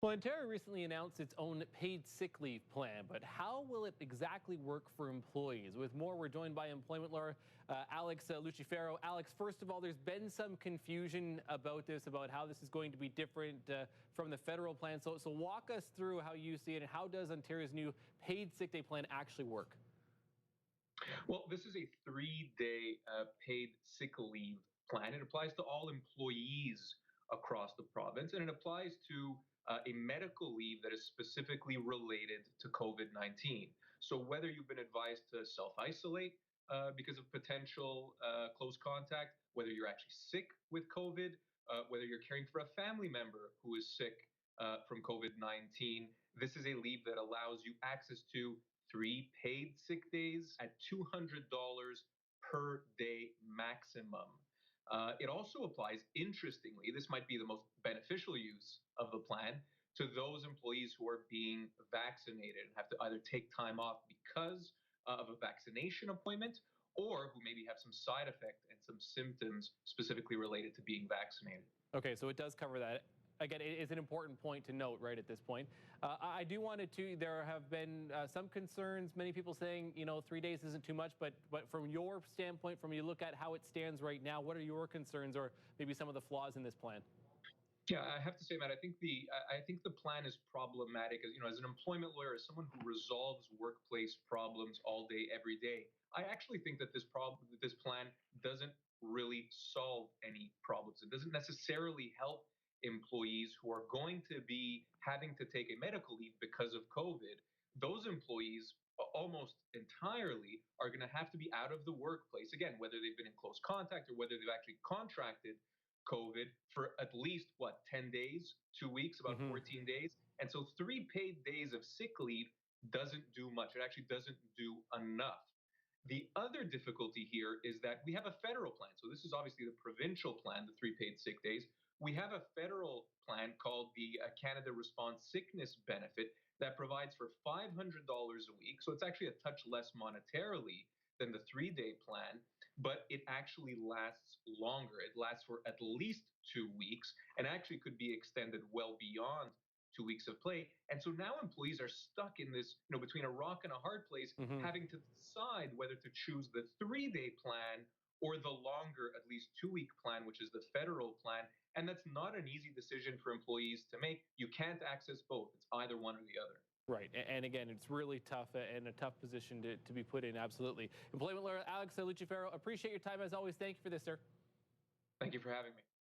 Well, Ontario recently announced its own paid sick leave plan, but how will it exactly work for employees? With more, we're joined by employment lawyer Alex Lucifero. Alex, first of all, there's been some confusion about this, about how this is going to be different from the federal plan. So walk us through how you see it, and how does Ontario's new paid sick day plan actually work? Well, this is a 3-day paid sick leave plan. It applies to all employees across the province, and it applies to a medical leave that is specifically related to COVID-19. So, whether you've been advised to self isolate because of potential close contact, whether you're actually sick with COVID, whether you're caring for a family member who is sick from COVID-19, this is a leave that allows you access to 3 paid sick days at $200 per day maximum. It also applies, interestingly, this might be the most beneficial use of the plan, to those employees who are being vaccinated and have to either take time off because of a vaccination appointment, or who maybe have some side effect and some symptoms specifically related to being vaccinated. Okay, so it does cover that. Again, it is an important point to note right at this point. I do want to, there have been some concerns, many people saying, 3 days isn't too much, but from your standpoint, from you look at how it stands right now, what are your concerns or maybe some of the flaws in this plan? Yeah, I have to say, Matt, I think the plan is problematic. As an employment lawyer, as someone who resolves workplace problems all day, every day, I actually think that this plan doesn't really solve any problems. It doesn't necessarily help employees who are going to be having to take a medical leave because of COVID. Those employees almost entirely are going to have to be out of the workplace again, whether they've been in close contact or whether they've actually contracted COVID for at least 10 days, 2 weeks, about Hmm. 14 days. And so 3 paid days of sick leave doesn't do much. It actually doesn't do enough. The other difficulty here is that we have a federal plan. So this is obviously the provincial plan, the 3 paid sick days. We have a federal plan called the Canada Response Sickness Benefit that provides for $500 a week. So it's actually a touch less monetarily than the 3-day plan, but it actually lasts longer. It lasts for at least 2 weeks and actually could be extended well beyond 2 weeks of play. And so now employees are stuck in this, between a rock and a hard place, Hmm. having to decide whether to choose the 3-day plan or the longer, at least 2-week plan, which is the federal plan. And that's not an easy decision for employees to make. You can't access both. It's either one or the other. Right. And again, it's really tough and a tough position to be put in. Absolutely. Employment lawyer Alex Lucifero, appreciate your time as always. Thank you for this, sir. Thank you for having me.